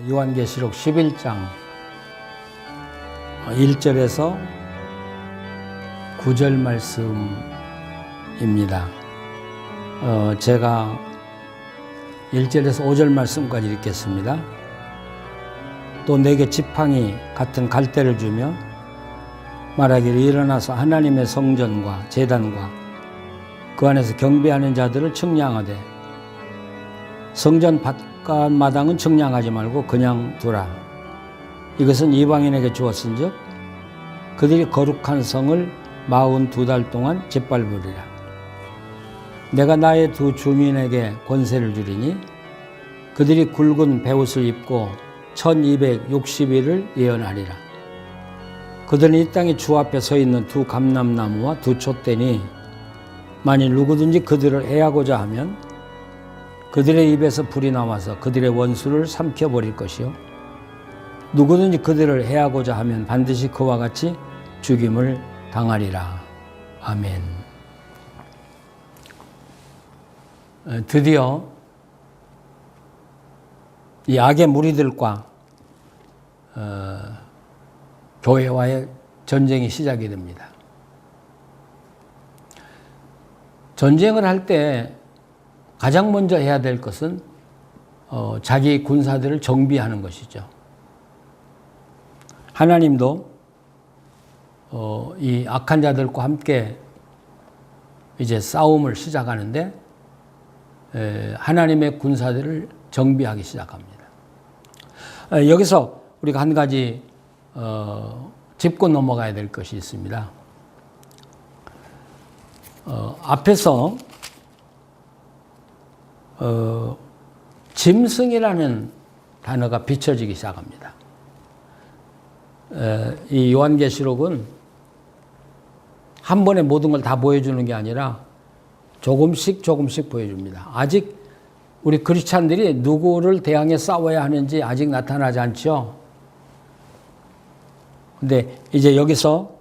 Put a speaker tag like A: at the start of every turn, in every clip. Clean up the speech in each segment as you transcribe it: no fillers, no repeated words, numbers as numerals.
A: 요한계시록 11장 1절에서 9절 말씀입니다. 제가 1절에서 5절 말씀까지 읽겠습니다. 또 내게 지팡이 같은 갈대를 주며 말하기를 일어나서 하나님의 성전과 제단과 그 안에서 경배하는 자들을 측량하되 성전 바깥마당은 측량하지 말고 그냥 두라. 이것은 이방인에게 주었은즉 그들이 거룩한 성을 42달 동안 짓밟으리라. 내가 나의 두 주민에게 권세를 주리니 그들이 굵은 베옷을 입고 1260일을 예언하리라. 그들은 이 땅에 주 앞에 서 있는 두 감람나무와 두 촛대니 만일 누구든지 그들을 해하고자 하면 그들의 입에서 불이 나와서 그들의 원수를 삼켜버릴 것이요 누구든지 그들을 해하고자 하면 반드시 그와 같이 죽임을 당하리라. 아멘. 드디어 이 악의 무리들과 교회와의 전쟁이 시작이 됩니다. 전쟁을 할 때 가장 먼저 해야 될 것은 자기 군사들을 정비하는 것이죠. 하나님도 이 악한 자들과 함께 이제 싸움을 시작하는데 하나님의 군사들을 정비하기 시작합니다. 여기서 우리가 한 가지 짚고 넘어가야 될 것이 있습니다. 앞에서 짐승이라는 단어가 비춰지기 시작합니다. 이 요한계시록은 한 번에 모든 걸 다 보여주는 게 아니라 조금씩 보여줍니다. 아직 우리 크리스찬들이 누구를 대항해 싸워야 하는지 아직 나타나지 않죠. 근데 이제 여기서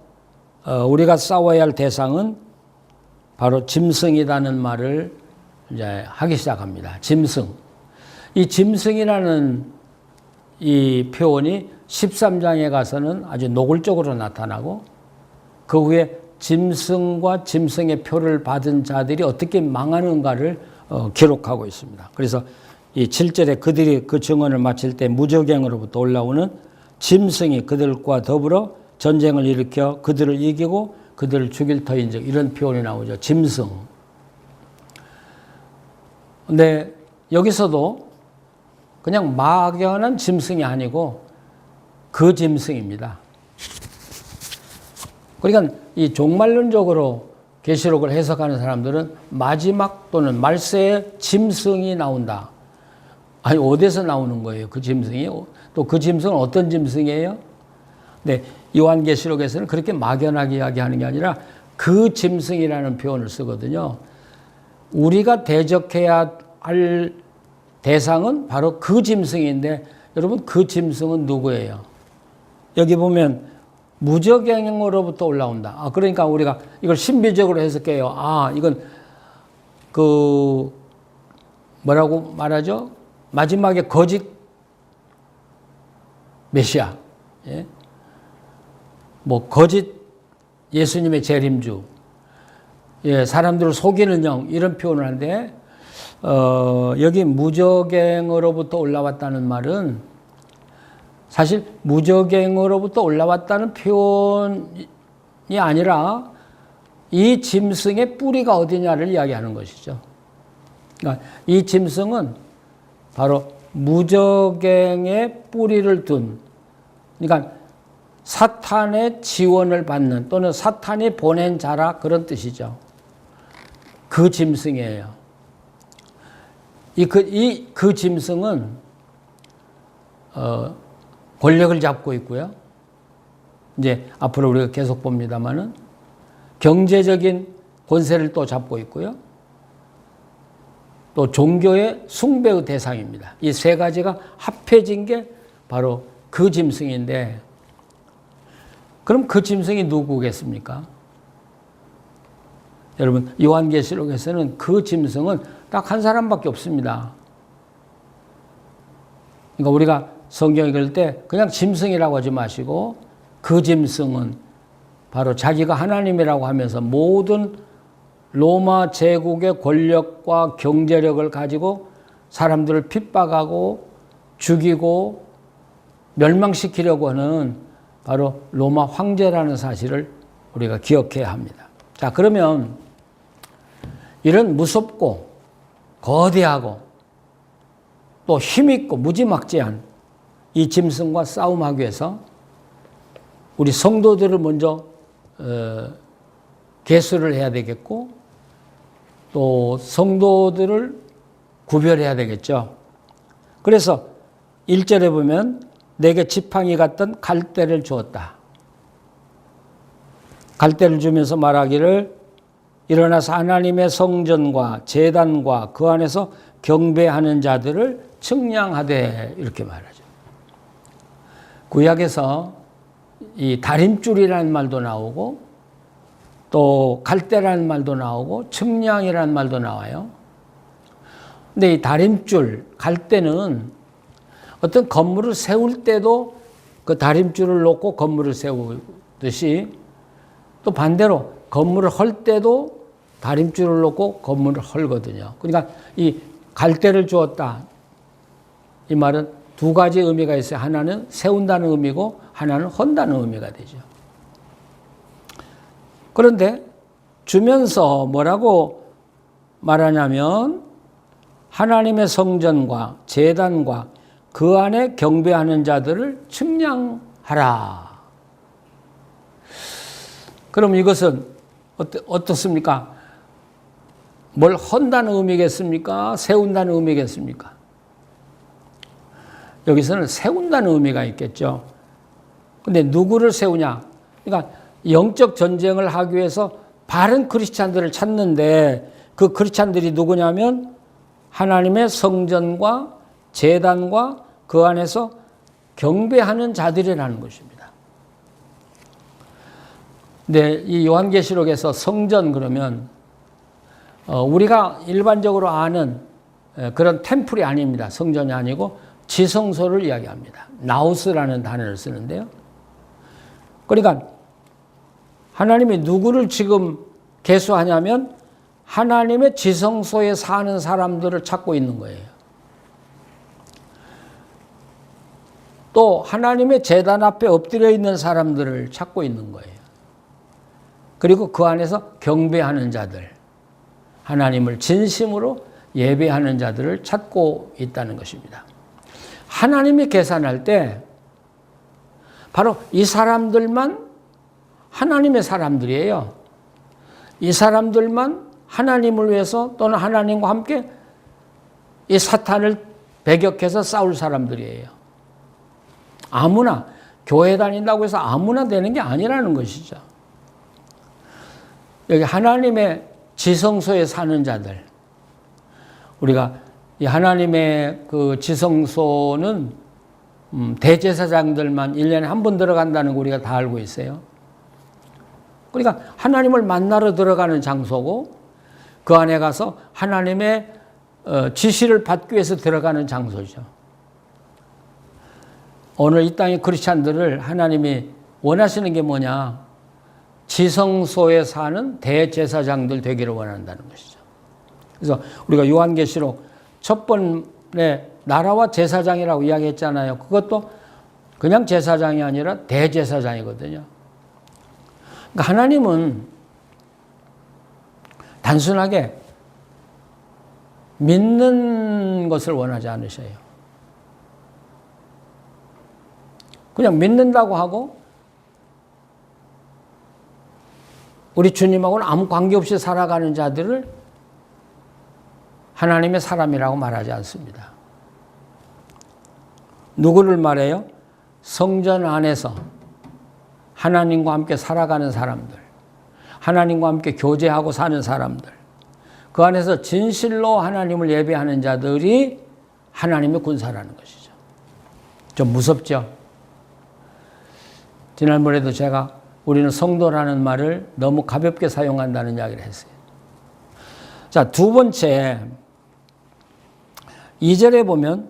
A: 우리가 싸워야 할 대상은 바로 짐승이라는 말을 이제 하기 시작합니다. 짐승. 이 짐승이라는 이 표현이 13장에 가서는 아주 노골적으로 나타나고 그 후에 짐승과 짐승의 표를 받은 자들이 어떻게 망하는가를 기록하고 있습니다. 그래서 이 7절에 그들이 그 증언을 마칠 때 무저갱으로부터 올라오는 짐승이 그들과 더불어 전쟁을 일으켜 그들을 이기고 그들을 죽일 터인즉 이런 표현이 나오죠. 짐승. 근데 여기서도 그냥 막연한 짐승이 아니고 그 짐승입니다. 그러니까 이 종말론적으로 계시록을 해석하는 사람들은 마지막 또는 말세에 짐승이 나온다. 아니 어디서 나오는 거예요? 그 짐승이? 또 그 짐승은 어떤 짐승이에요? 네, 요한계시록에서는 그렇게 막연하게 이야기하는 게 아니라 그 짐승이라는 표현을 쓰거든요. 우리가 대적해야 할 대상은 바로 그 짐승인데 여러분 그 짐승은 누구예요? 여기 보면 무저갱으로부터 올라온다. 그러니까 우리가 이걸 신비적으로 해석해요. 이건 그 뭐라고 말하죠? 마지막에 거짓 메시아, 예? 뭐 거짓 예수님의 재림주, 예, 사람들을 속이는 영 이런 표현을 하는데 여기 무저갱으로부터 올라왔다는 말은 사실 무저갱으로부터 올라왔다는 표현이 아니라 이 짐승의 뿌리가 어디냐를 이야기하는 것이죠. 그러니까 이 짐승은 바로 무저갱의 뿌리를 둔, 그러니까 사탄의 지원을 받는 또는 사탄이 보낸 자라 그런 뜻이죠. 그 짐승이에요. 그 짐승은 권력을 잡고 있고요. 이제 앞으로 우리가 계속 봅니다만은 경제적인 권세를 또 잡고 있고요. 또 종교의 숭배의 대상입니다. 이 세 가지가 합해진 게 바로 그 짐승인데 그럼 그 짐승이 누구겠습니까? 여러분 요한계시록에서는 그 짐승은 딱 한 사람밖에 없습니다. 그러니까 우리가 성경 읽을 때 그냥 짐승이라고 하지 마시고 그 짐승은 바로 자기가 하나님이라고 하면서 모든 로마 제국의 권력과 경제력을 가지고 사람들을 핍박하고 죽이고 멸망시키려고 하는 바로 로마 황제라는 사실을 우리가 기억해야 합니다. 자, 그러면 이런 무섭고 거대하고 또 힘있고 무지막지한 이 짐승과 싸움하기 위해서 우리 성도들을 먼저 계수를 해야 되겠고 또 성도들을 구별해야 되겠죠. 그래서 1절에 보면 내게 지팡이 같던 갈대를 주었다. 갈대를 주면서 말하기를 일어나서 하나님의 성전과 제단과 그 안에서 경배하는 자들을 측량하되 이렇게 말하죠. 구약에서 이 다림줄이라는 말도 나오고 또 갈대라는 말도 나오고 측량이라는 말도 나와요. 근데 이 다림줄, 갈대는 어떤 건물을 세울 때도 그 다림줄을 놓고 건물을 세우듯이 또 반대로 건물을 헐 때도 다림줄을 놓고 건물을 헐거든요. 그러니까 이 갈대를 주었다. 이 말은 두 가지 의미가 있어요. 하나는 세운다는 의미고 하나는 헌다는 의미가 되죠. 그런데 주면서 뭐라고 말하냐면 하나님의 성전과 제단과 그 안에 경배하는 자들을 측량하라. 그럼 이것은 어떻습니까? 뭘 헌다는 의미겠습니까? 세운다는 의미겠습니까? 여기서는 세운다는 의미가 있겠죠. 근데 누구를 세우냐? 그러니까 영적 전쟁을 하기 위해서 바른 크리스찬들을 찾는데 그 크리스찬들이 누구냐면 하나님의 성전과 제단과 그 안에서 경배하는 자들이라는 것입니다. 근데 이 요한계시록에서 성전 그러면 우리가 일반적으로 아는 그런 템플이 아닙니다. 성전이 아니고 지성소를 이야기합니다. 나우스라는 단어를 쓰는데요. 그러니까 하나님이 누구를 지금 계수하냐면 하나님의 지성소에 사는 사람들을 찾고 있는 거예요. 또 하나님의 제단 앞에 엎드려 있는 사람들을 찾고 있는 거예요. 그리고 그 안에서 경배하는 자들, 하나님을 진심으로 예배하는 자들을 찾고 있다는 것입니다. 하나님이 계산할 때 바로 이 사람들만 하나님의 사람들이에요. 이 사람들만 하나님을 위해서 또는 하나님과 함께 이 사탄을 배격해서 싸울 사람들이에요. 아무나 교회 다닌다고 해서 아무나 되는 게 아니라는 것이죠. 여기 하나님의 지성소에 사는 자들, 우리가 이 하나님의 그 지성소는 대제사장들만 1년에 한 번 들어간다는 거 우리가 다 알고 있어요. 그러니까 하나님을 만나러 들어가는 장소고 그 안에 가서 하나님의 지시를 받기 위해서 들어가는 장소죠. 오늘 이 땅의 크리스찬들을 하나님이 원하시는 게 뭐냐? 지성소에 사는 대제사장들 되기를 원한다는 것이죠. 그래서 우리가 요한계시록 첫 번에 나라와 제사장이라고 이야기했잖아요. 그것도 그냥 제사장이 아니라 대제사장이거든요. 그러니까 하나님은 단순하게 믿는 것을 원하지 않으셔요. 그냥 믿는다고 하고 우리 주님하고는 아무 관계없이 살아가는 자들을 하나님의 사람이라고 말하지 않습니다. 누구를 말해요? 성전 안에서 하나님과 함께 살아가는 사람들, 하나님과 함께 교제하고 사는 사람들, 그 안에서 진실로 하나님을 예배하는 자들이 하나님의 군사라는 것이죠. 좀 무섭죠? 지난번에도 제가 우리는 성도라는 말을 너무 가볍게 사용한다는 이야기를 했어요. 자, 두 번째, 2절에 보면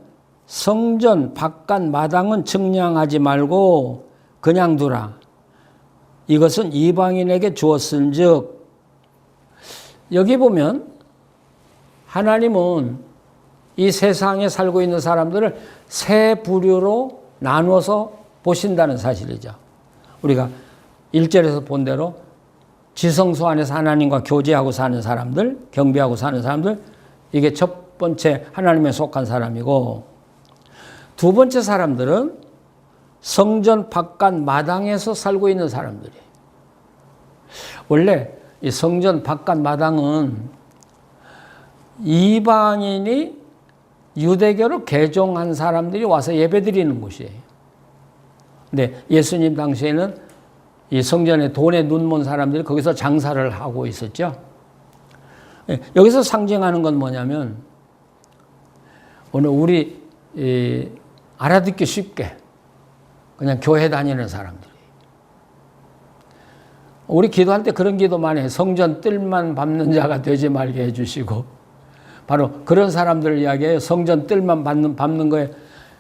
A: 성전 바깥 마당은 측량하지 말고 그냥 두라. 이것은 이방인에게 주었은즉. 여기 보면 하나님은 이 세상에 살고 있는 사람들을 세 부류로 나누어서 보신다는 사실이죠. 우리가 1절에서 본 대로 지성소 안에서 하나님과 교제하고 사는 사람들, 경배하고 사는 사람들, 이게 첫 번째 하나님에 속한 사람이고, 두 번째 사람들은 성전 바깥 마당에서 살고 있는 사람들이에요. 원래 이 성전 바깥 마당은 이방인이 유대교로 개종한 사람들이 와서 예배드리는 곳이에요. 근데 예수님 당시에는 이 성전에 돈에 눈먼 사람들이 거기서 장사를 하고 있었죠. 여기서 상징하는 건 뭐냐면, 오늘 우리 알아듣기 쉽게 그냥 교회 다니는 사람들이. 우리 기도할 때 그런 기도 많이 해요. 성전 뜰만 밟는 자가 되지 말게 해주시고, 바로 그런 사람들을 이야기해요. 성전 뜰만 밟는 거에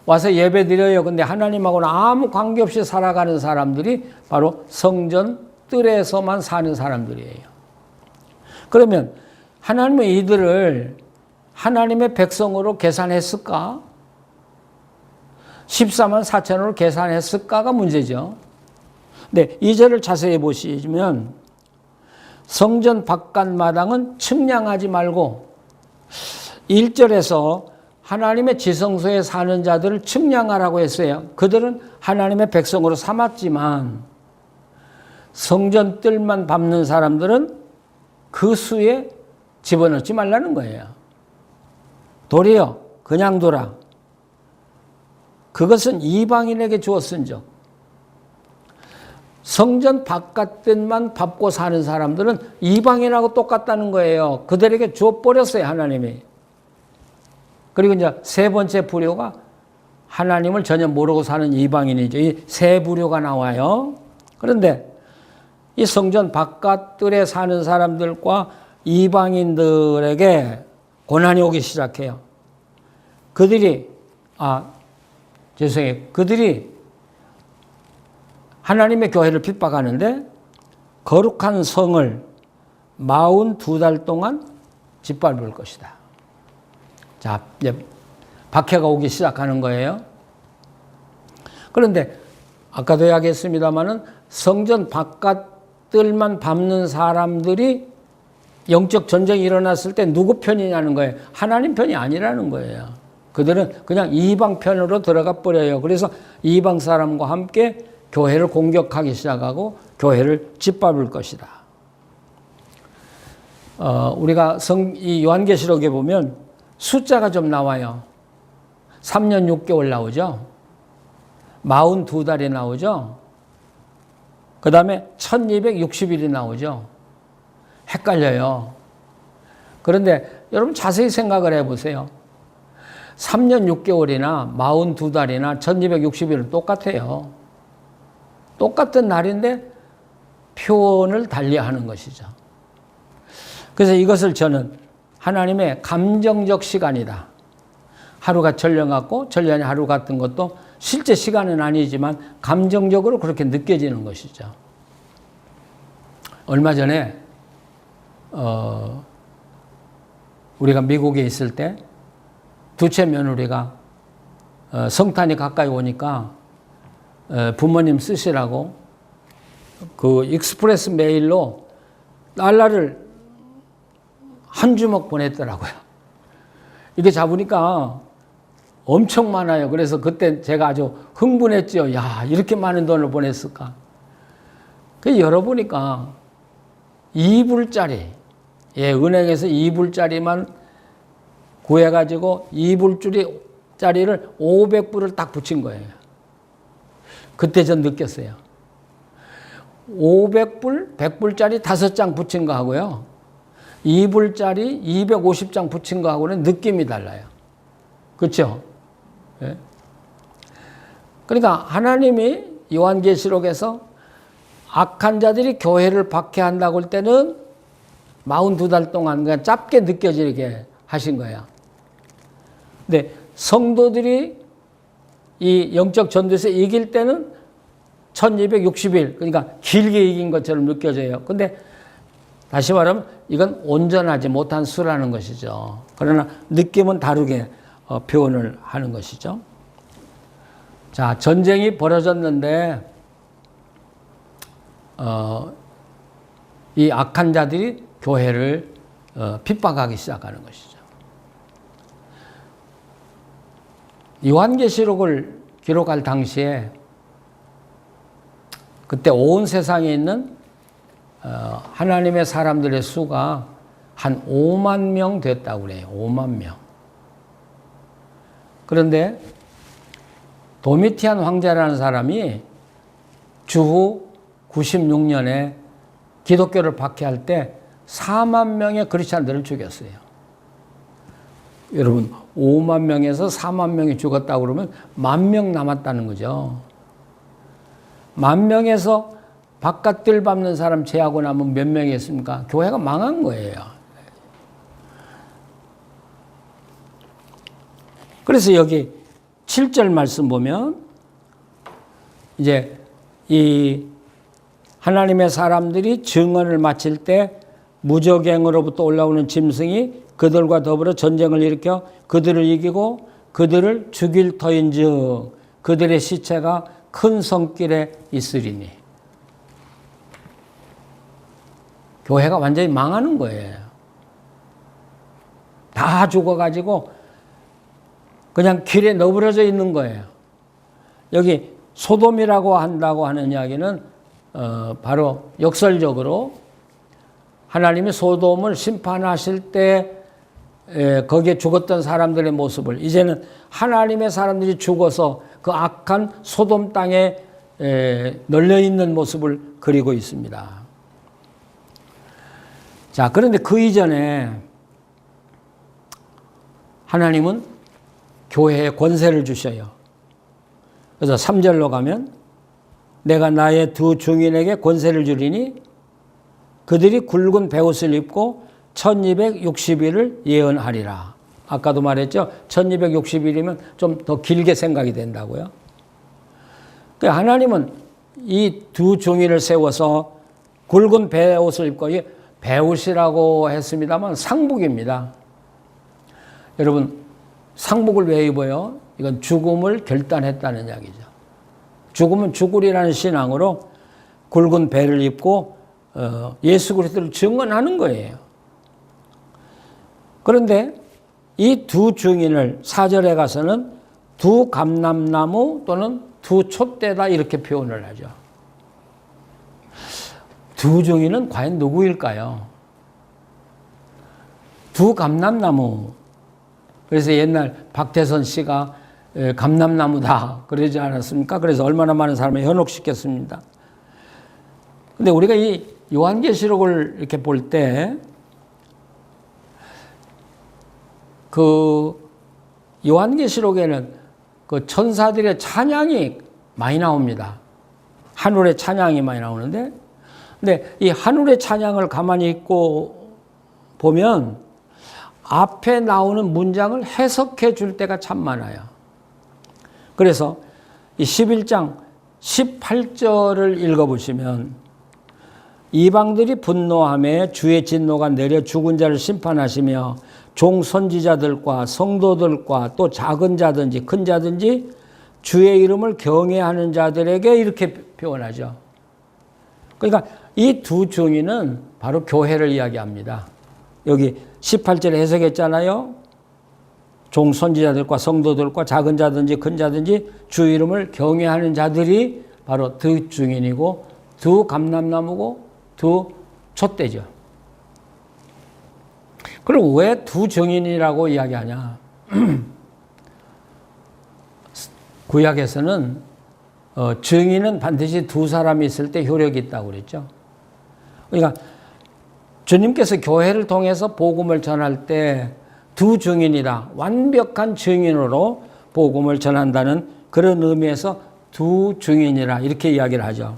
A: 와서 예배 드려요. 근데 하나님하고는 아무 관계없이 살아가는 사람들이 바로 성전 뜰에서만 사는 사람들이에요. 그러면 하나님은 이들을 하나님의 백성으로 계산했을까? 14만 4천으로 계산했을까가 문제죠. 네, 2절을 자세히 보시면 성전 바깥 마당은 측량하지 말고, 1절에서 하나님의 지성소에 사는 자들을 측량하라고 했어요. 그들은 하나님의 백성으로 삼았지만 성전 뜰만 밟는 사람들은 그 수에 집어넣지 말라는 거예요. 도리어 그냥 둬라. 그것은 이방인에게 주었은즉. 성전 바깥 뜰만 밟고 사는 사람들은 이방인하고 똑같다는 거예요. 그들에게 주어버렸어요, 하나님이. 그리고 이제 세 번째 부류가 하나님을 전혀 모르고 사는 이방인이죠. 이 세 부류가 나와요. 그런데 이 성전 바깥 뜰에 사는 사람들과 이방인들에게 고난이 오기 시작해요. 그들이 하나님의 교회를 핍박하는데 거룩한 성을 42달 동안 짓밟을 것이다. 자, 이제 박해가 오기 시작하는 거예요. 그런데 아까도 이야기했습니다마는 성전 바깥들만 밟는 사람들이 영적 전쟁이 일어났을 때 누구 편이냐는 거예요. 하나님 편이 아니라는 거예요. 그들은 그냥 이방 편으로 들어가 버려요. 그래서 이방 사람과 함께 교회를 공격하기 시작하고 교회를 짓밟을 것이다. 우리가 이 요한계시록에 보면 숫자가 좀 나와요. 3년 6개월 나오죠. 42달이 나오죠. 그 다음에 1260일이 나오죠. 헷갈려요. 그런데 여러분 자세히 생각을 해보세요. 3년 6개월이나 42달이나 1260일은 똑같아요. 똑같은 날인데 표현을 달리하는 것이죠. 그래서 이것을 저는 하나님의 감정적 시간이다. 하루가 전령 같고 전령이 하루 같은 것도 실제 시간은 아니지만 감정적으로 그렇게 느껴지는 것이죠. 얼마 전에 우리가 미국에 있을 때 두째 며느리가 성탄이 가까이 오니까 부모님 쓰시라고 그 익스프레스 메일로 달러를 한 주먹 보냈더라고요. 이게 잡으니까 엄청 많아요. 그래서 그때 제가 아주 흥분했죠. 야, 이렇게 많은 돈을 보냈을까? 그 열어보니까 2불짜리, 은행에서 2불짜리만 구해가지고 2불짜리를 500불을 딱 붙인 거예요. 그때 전 느꼈어요. 500불, 100불짜리 5장 붙인 거 하고요. 2불짜리 250장 붙인 거 하고는 느낌이 달라요. 그렇죠? 네? 그러니까 하나님이 요한계시록에서 악한 자들이 교회를 박해한다고 할 때는 42달 동안 그냥 짧게 느껴지게 하신 거예요. 근데 성도들이 이 영적 전도에서 이길 때는 1260일, 그러니까 길게 이긴 것처럼 느껴져요. 근데 다시 말하면 이건 온전하지 못한 수라는 것이죠. 그러나 느낌은 다르게 표현을 하는 것이죠. 자, 전쟁이 벌어졌는데 이 악한 자들이 교회를 핍박하기 시작하는 것이죠. 요한계시록을 기록할 당시에 그때 온 세상에 있는 하나님의 사람들의 수가 한 5만 명 됐다고 그래요. 5만 명. 그런데 도미티안 황제라는 사람이 주후 96년에 기독교를 박해할 때 4만 명의 크리스찬들을 죽였어요. 여러분 5만 명에서 4만 명이 죽었다고 그러면 10,000명 남았다는 거죠. 10,000명에서 바깥들 밟는 사람 제하고 나면 몇 명이 있습니까? 교회가 망한 거예요. 그래서 여기 7절 말씀 보면 이제 이 하나님의 사람들이 증언을 마칠 때 무저갱으로부터 올라오는 짐승이 그들과 더불어 전쟁을 일으켜 그들을 이기고 그들을 죽일 터인즉 그들의 시체가 큰 성길에 있으리니. 교회가 완전히 망하는 거예요. 다 죽어가지고 그냥 길에 너부러져 있는 거예요. 여기 소돔이라고 한다고 하는 이야기는 바로 역설적으로 하나님이 소돔을 심판하실 때 거기에 죽었던 사람들의 모습을 이제는 하나님의 사람들이 죽어서 그 악한 소돔 땅에 널려있는 모습을 그리고 있습니다. 자, 그런데 그 이전에 하나님은 교회에 권세를 주셔요. 그래서 3절로 가면 내가 나의 두 증인에게 권세를 주리니 그들이 굵은 베옷을 입고 1260일을 예언하리라. 아까도 말했죠. 1260일이면 좀 더 길게 생각이 된다고요. 그러니까 하나님은 이 두 증인을 세워서 굵은 베옷을 입고, 베옷이라고 했습니다만 상복입니다. 여러분 상복을 왜 입어요? 이건 죽음을 결단했다는 이야기죠. 죽으면 죽으리라는 신앙으로 굵은 베를 입고 예수 그리스도를 증언하는 거예요. 그런데 이 두 증인을 4절에 가서는 두 감람나무 또는 두 촛대다 이렇게 표현을 하죠. 두 증인은 과연 누구일까요? 두 감람나무. 그래서 옛날 박태선 씨가 감람나무다 그러지 않았습니까? 그래서 얼마나 많은 사람을 현혹시켰습니다. 근데 우리가 이 요한계시록을 이렇게 볼 때 그 요한계시록에는 그 천사들의 찬양이 많이 나옵니다. 하늘의 찬양이 많이 나오는데, 근데 이 하늘의 찬양을 가만히 있고 보면 앞에 나오는 문장을 해석해 줄 때가 참 많아요. 그래서 이 11장 18절을 읽어보시면 이방들이 분노하며 주의 진노가 내려 죽은 자를 심판하시며 종 선지자들과 성도들과 또 작은 자든지 큰 자든지 주의 이름을 경외하는 자들에게 이렇게 표현하죠. 그러니까 이 두 증인은 바로 교회를 이야기합니다. 여기 18절에 해석했잖아요. 종 선지자들과 성도들과 작은 자든지 큰 자든지 주 이름을 경외하는 자들이 바로 두 증인이고 두 감람나무고 두 촛대죠. 그럼 왜 두 증인이라고 이야기하냐? 구약에서는 증인은 반드시 두 사람이 있을 때 효력이 있다고 그랬죠. 그러니까 주님께서 교회를 통해서 복음을 전할 때 두 증인이다. 완벽한 증인으로 복음을 전한다는 그런 의미에서 두 증인이라 이렇게 이야기를 하죠.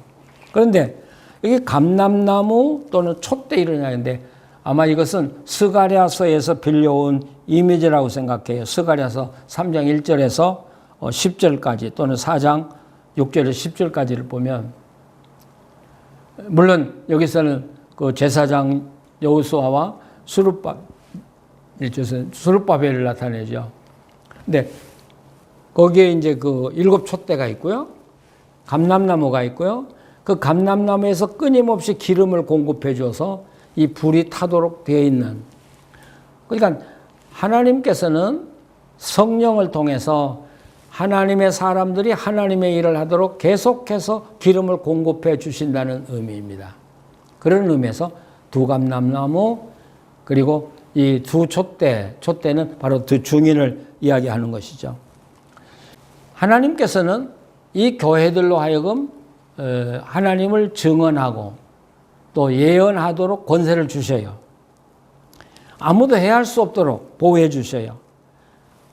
A: 그런데 이게 감람나무 또는 촛대 이런 이야기인데 아마 이것은 스가랴서에서 빌려온 이미지라고 생각해요. 스가랴서 3장 1절에서 10절까지 또는 4장 6절에서 10절까지를 보면, 물론 여기서는 그 제사장 여호수아와 스룹바벨을 나타내죠. 근데 거기에 이제 그 7 촛대가 있고요. 감람나무가 있고요. 그 감람나무에서 끊임없이 기름을 공급해 줘서 이 불이 타도록 되어 있는. 그러니까 하나님께서는 성령을 통해서 하나님의 사람들이 하나님의 일을 하도록 계속해서 기름을 공급해 주신다는 의미입니다. 그런 의미에서 두 감람나무 그리고 이 두 촛대는 바로 두 증인을 이야기하는 것이죠. 하나님께서는 이 교회들로 하여금 하나님을 증언하고 또 예언하도록 권세를 주셔요. 아무도 해할 수 없도록 보호해 주셔요.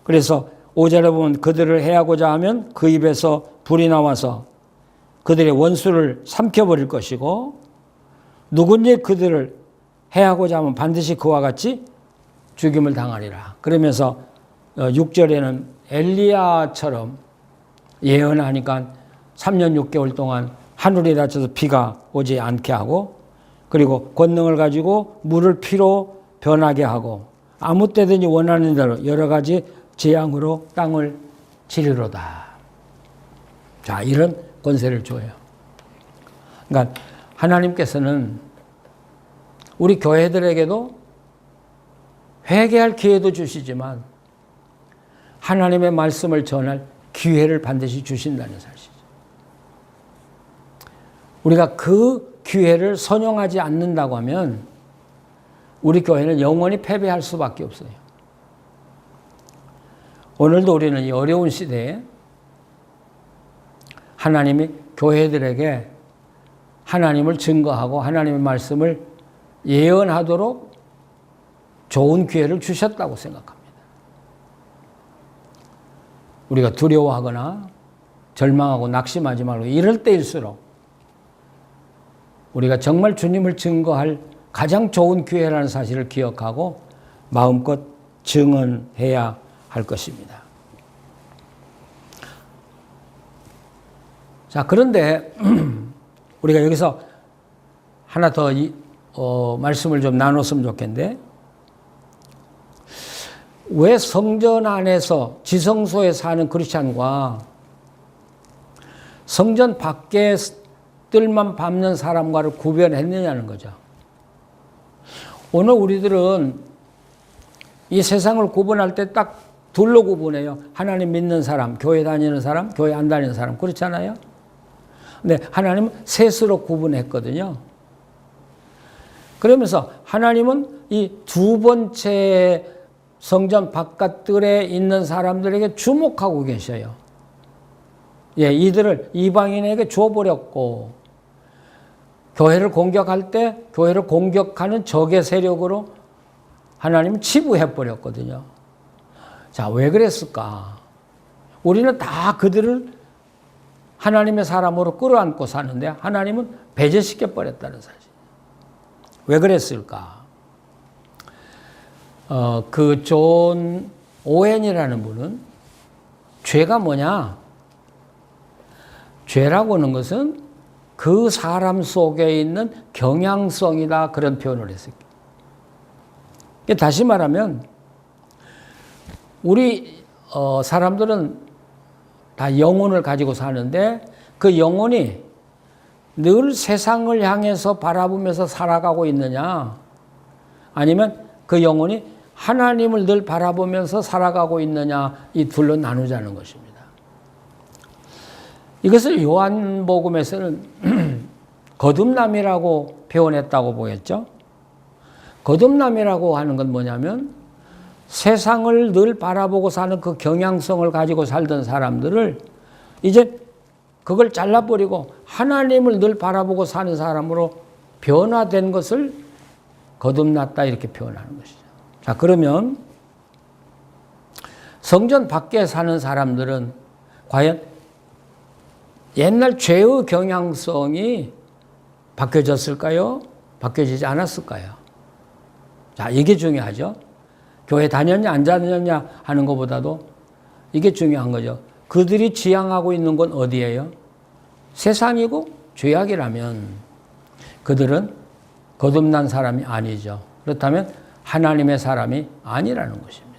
A: 그래서 5절에 보면 그들을 해하고자 하면 그 입에서 불이 나와서 그들의 원수를 삼켜버릴 것이고 누군지 그들을 해하고자 하면 반드시 그와 같이 죽임을 당하리라. 그러면서 6절에는 엘리야처럼 예언하니까 3년 6개월 동안 하늘이 닫혀서 비가 오지 않게 하고 그리고 권능을 가지고 물을 피로 변하게 하고 아무 때든지 원하는 대로 여러 가지 재앙으로 땅을 치리로다. 자, 이런 권세를 줘요. 그러니까 하나님께서는 우리 교회들에게도 회개할 기회도 주시지만 하나님의 말씀을 전할 기회를 반드시 주신다는 사실이죠. 우리가 그 기회를 선용하지 않는다고 하면 우리 교회는 영원히 패배할 수밖에 없어요. 오늘도 우리는 이 어려운 시대에 하나님이 교회들에게 하나님을 증거하고 하나님의 말씀을 예언하도록 좋은 기회를 주셨다고 생각합니다. 우리가 두려워하거나 절망하고 낙심하지 말고 이럴 때일수록 우리가 정말 주님을 증거할 가장 좋은 기회라는 사실을 기억하고 마음껏 증언해야 할 것입니다. 자, 그런데 우리가 여기서 하나 더 말씀을 좀 나눴으면 좋겠는데 왜 성전 안에서 지성소에 사는 크리스찬과 성전 밖에 뜰만 밟는 사람과를 구별했느냐는 거죠. 오늘 우리들은 이 세상을 구분할 때 딱 둘로 구분해요. 하나님 믿는 사람, 교회 다니는 사람, 교회 안 다니는 사람. 그렇잖아요? 근데 하나님은 셋으로 구분했거든요. 그러면서 하나님은 이 두 번째 성전 바깥들에 있는 사람들에게 주목하고 계셔요. 예, 이들을 이방인에게 줘버렸고, 교회를 공격할 때 교회를 공격하는 적의 세력으로 하나님은 치부해버렸거든요. 자, 왜 그랬을까? 우리는 다 그들을 하나님의 사람으로 끌어안고 사는데 하나님은 배제시켜버렸다는 사실. 왜 그랬을까? 그 존 오웬이라는 분은 죄가 뭐냐? 죄라고 하는 것은 그 사람 속에 있는 경향성이다, 그런 표현을 했어요. 다시 말하면 우리 사람들은 다 영혼을 가지고 사는데 그 영혼이 늘 세상을 향해서 바라보면서 살아가고 있느냐, 아니면 그 영혼이 하나님을 늘 바라보면서 살아가고 있느냐, 이 둘로 나누자는 것입니다. 이것을 요한복음에서는 거듭남이라고 표현했다고 보겠죠. 거듭남이라고 하는 건 뭐냐면 세상을 늘 바라보고 사는 그 경향성을 가지고 살던 사람들을 이제 그걸 잘라버리고 하나님을 늘 바라보고 사는 사람으로 변화된 것을 거듭났다, 이렇게 표현하는 것이죠. 자, 그러면 성전 밖에 사는 사람들은 과연 옛날 죄의 경향성이 바뀌어졌을까요? 바뀌어지지 않았을까요? 자, 이게 중요하죠. 교회 다녔냐 안 다녔냐 하는 것보다도 이게 중요한 거죠. 그들이 지향하고 있는 건 어디예요? 세상이고 죄악이라면 그들은 거듭난 사람이 아니죠. 그렇다면 하나님의 사람이 아니라는 것입니다.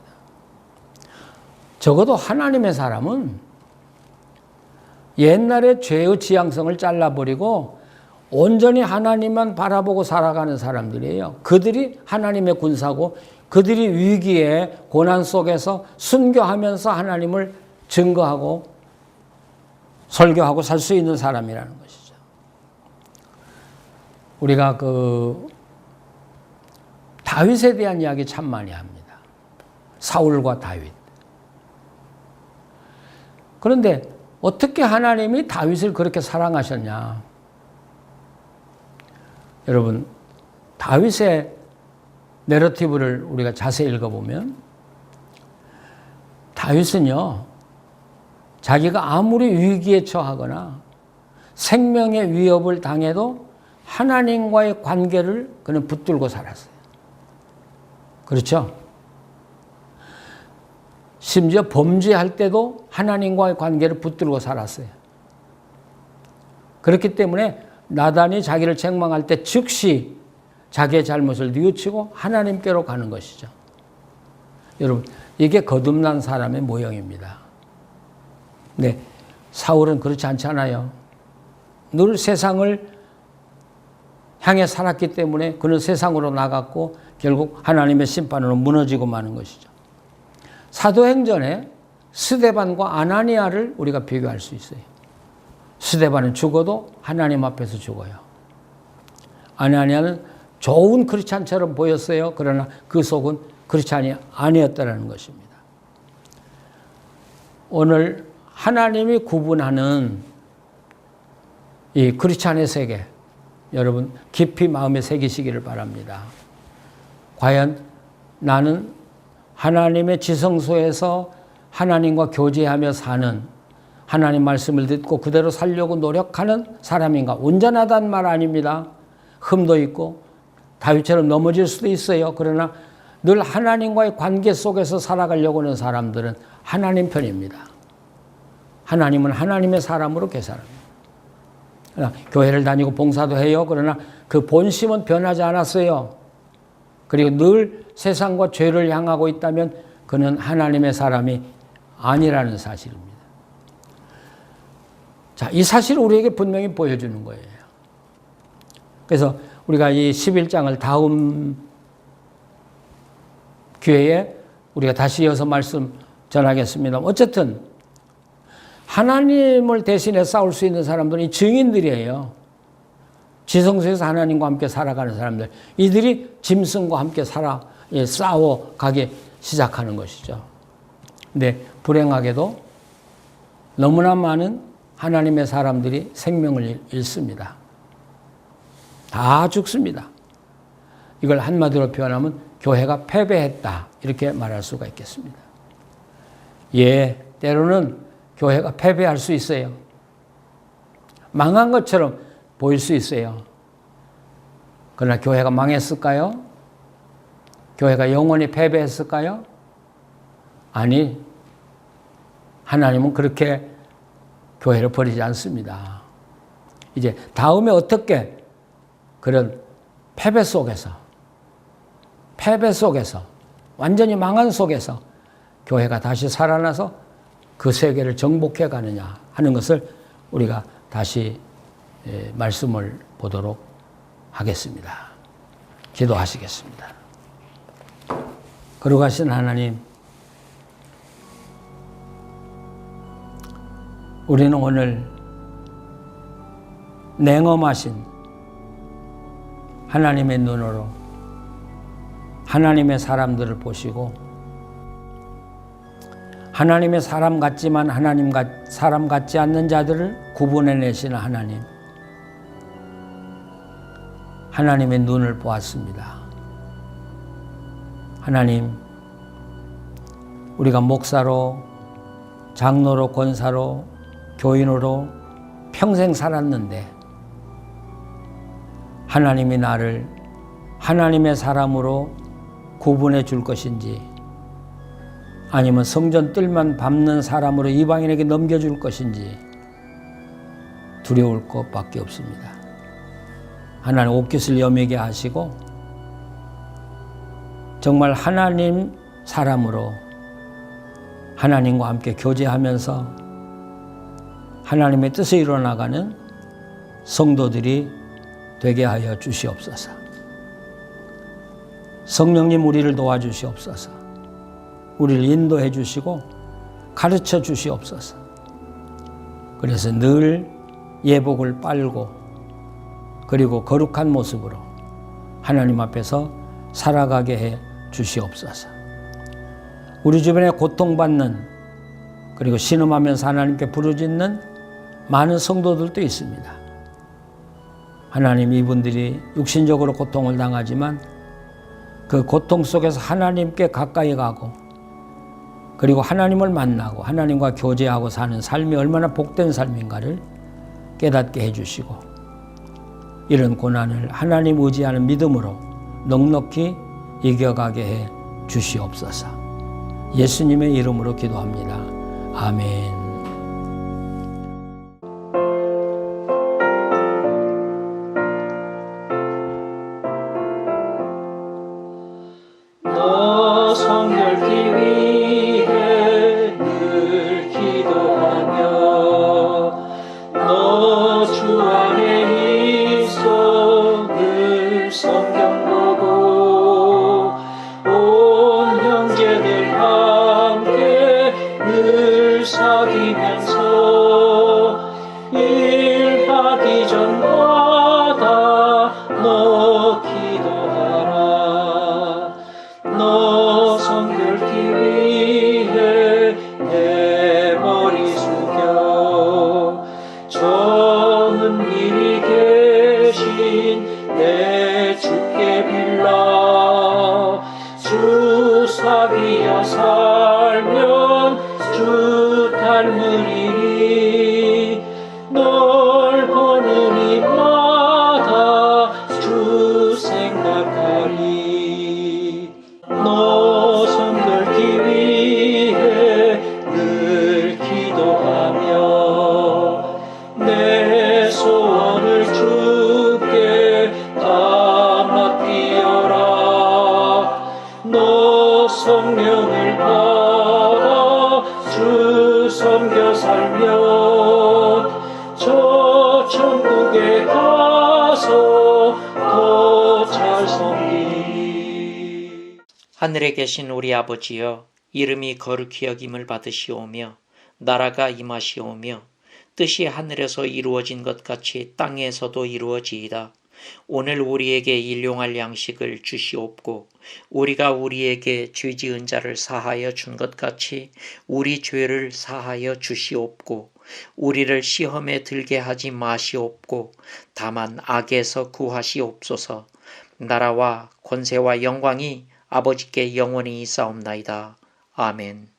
A: 적어도 하나님의 사람은 옛날의 죄의 지향성을 잘라버리고 온전히 하나님만 바라보고 살아가는 사람들이에요. 그들이 하나님의 군사고 그들이 위기에 고난 속에서 순교하면서 하나님을 증거하고 설교하고 살 수 있는 사람이라는 것이죠. 우리가 다윗에 대한 이야기 참 많이 합니다. 사울과 다윗. 그런데 어떻게 하나님이 다윗을 그렇게 사랑하셨냐? 여러분, 다윗의 내러티브를 우리가 자세히 읽어보면 다윗은요, 자기가 아무리 위기에 처하거나 생명의 위협을 당해도 하나님과의 관계를 그는 붙들고 살았어요. 그렇죠? 심지어 범죄할 때도 하나님과의 관계를 붙들고 살았어요. 그렇기 때문에 나단이 자기를 책망할 때 즉시 자기의 잘못을 뉘우치고 하나님께로 가는 것이죠. 여러분, 이게 거듭난 사람의 모형입니다. 네, 사울은 그렇지 않잖아요. 늘 세상을 향해 살았기 때문에 그는 세상으로 나갔고 결국 하나님의 심판으로 무너지고 마는 것이죠. 사도행전에 스데반과 아나니아를 우리가 비교할 수 있어요. 스데반은 죽어도 하나님 앞에서 죽어요. 아나니아는 좋은 크리스찬처럼 보였어요. 그러나 그 속은 크리스찬이 아니었다는 것입니다. 오늘 하나님이 구분하는 이 크리스찬의 세계, 여러분 깊이 마음에 새기시기를 바랍니다. 과연 나는 하나님의 지성소에서 하나님과 교제하며 사는, 하나님 말씀을 듣고 그대로 살려고 노력하는 사람인가? 온전하단 말 아닙니다. 흠도 있고 다윗처럼 넘어질 수도 있어요. 그러나 늘 하나님과의 관계 속에서 살아가려고 하는 사람들은 하나님 편입니다. 하나님은 하나님의 사람으로 계산합니다. 교회를 다니고 봉사도 해요. 그러나 그 본심은 변하지 않았어요. 그리고 늘 세상과 죄를 향하고 있다면 그는 하나님의 사람이 아니라는 사실입니다. 자, 이 사실을 우리에게 분명히 보여주는 거예요. 그래서 우리가 이 11장을 다음 기회에 우리가 다시 이어서 말씀 전하겠습니다. 어쨌든 하나님을 대신해 싸울 수 있는 사람들은 증인들이에요. 지성소에서 하나님과 함께 살아가는 사람들. 이들이 짐승과 함께 싸워가기 시작하는 것이죠. 근데 불행하게도 너무나 많은 하나님의 사람들이 생명을 잃습니다. 다 죽습니다. 이걸 한마디로 표현하면 교회가 패배했다, 이렇게 말할 수가 있겠습니다. 예, 때로는 교회가 패배할 수 있어요. 망한 것처럼 보일 수 있어요. 그러나 교회가 망했을까요? 교회가 영원히 패배했을까요? 아니, 하나님은 그렇게 교회를 버리지 않습니다. 이제 다음에 어떻게 그런 패배 속에서 완전히 망한 속에서 교회가 다시 살아나서 그 세계를 정복해 가느냐 하는 것을 우리가 다시 말씀을 보도록 하겠습니다. 기도하시겠습니다. 거룩하신 하나님, 우리는 오늘 냉엄하신 하나님의 눈으로 하나님의 사람들을 보시고 하나님의 사람 같지만 사람 같지 않는 자들을 구분해내시는 하나님의 눈을 보았습니다. 하나님, 우리가 목사로, 장로로, 권사로, 교인으로 평생 살았는데 하나님이 나를 하나님의 사람으로 구분해 줄 것인지 아니면 성전 뜰만 밟는 사람으로 이방인에게 넘겨줄 것인지 두려울 것밖에 없습니다. 하나님 옷깃을 여미게 하시고 정말 하나님 사람으로 하나님과 함께 교제하면서 하나님의 뜻을 이뤄나가는 성도들이 되게 하여 주시옵소서. 성령님 우리를 도와주시옵소서. 우리를 인도해 주시고 가르쳐 주시옵소서. 그래서 늘 예복을 빨고 그리고 거룩한 모습으로 하나님 앞에서 살아가게 해 주시옵소서. 우리 주변에 고통받는 그리고 신음하면서 하나님께 부르짖는 많은 성도들도 있습니다. 하나님, 이분들이 육신적으로 고통을 당하지만 그 고통 속에서 하나님께 가까이 가고 그리고 하나님을 만나고 하나님과 교제하고 사는 삶이 얼마나 복된 삶인가를 깨닫게 해주시고 이런 고난을 하나님 의지하는 믿음으로 넉넉히 이겨가게 해 주시옵소서. 예수님의 이름으로 기도합니다. 아멘.
B: 너 성결케 위해 늘 기도하며 너 주 안에 있어 늘 성경 보고 온 형제들 함께 늘 사귀면서 일하기 전마다 너 기도하라. 너 성결케 위해 내 머리 숙여 저은밀히 계신 내 주께 빌라. 주 사귀어 살면 주 닮으리니 널 보는 이마다 주 생각하리. 너 성결케 위해 늘 기도하며 내 소원을 주께 다 맡기어라. 너 성령을 받아 주 섬겨 살면 저 천국에 가서 더 잘 섬기리.
C: 하늘에 계신 우리 아버지여, 이름이 거룩히 여김을 받으시오며 나라가 임하시오며 뜻이 하늘에서 이루어진 것 같이 땅에서도 이루어지이다. 오늘 우리에게 일용할 양식을 주시옵고 우리가 우리에게 죄 지은 자를 사하여 준 것 같이 우리 죄를 사하여 주시옵고 우리를 시험에 들게 하지 마시옵고 다만 악에서 구하시옵소서. 나라와 권세와 영광이 아버지께 영원히 있사옵나이다. 아멘.